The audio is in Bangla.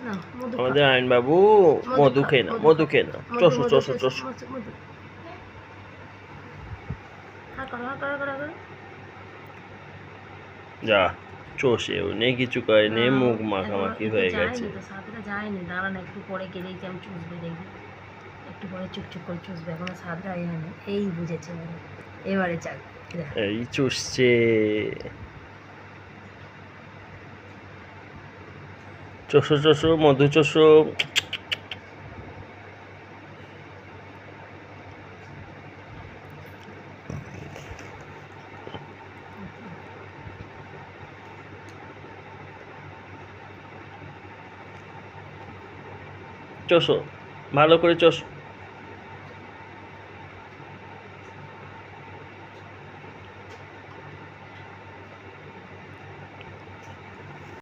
না মধু আমাদের আইন বাবু মধু খেয়ে না, মধু খেয়ে না। চষো। যা চষেও নেই, কিছু করেনি, মুখ মাখামাখি হয়ে গেছে। তো সাদটা যায়নি, দাঁড়া না একটু পরে গেলেই আমি চুষবে, দেখবি একটু পরে চুপচুপ করে চুষবে, এখনো সাদটা হয়নি। এই বুঝেছে এবারে চাক এই চুষছে। চষো মধু চষো। চষো ভালো করে চষো।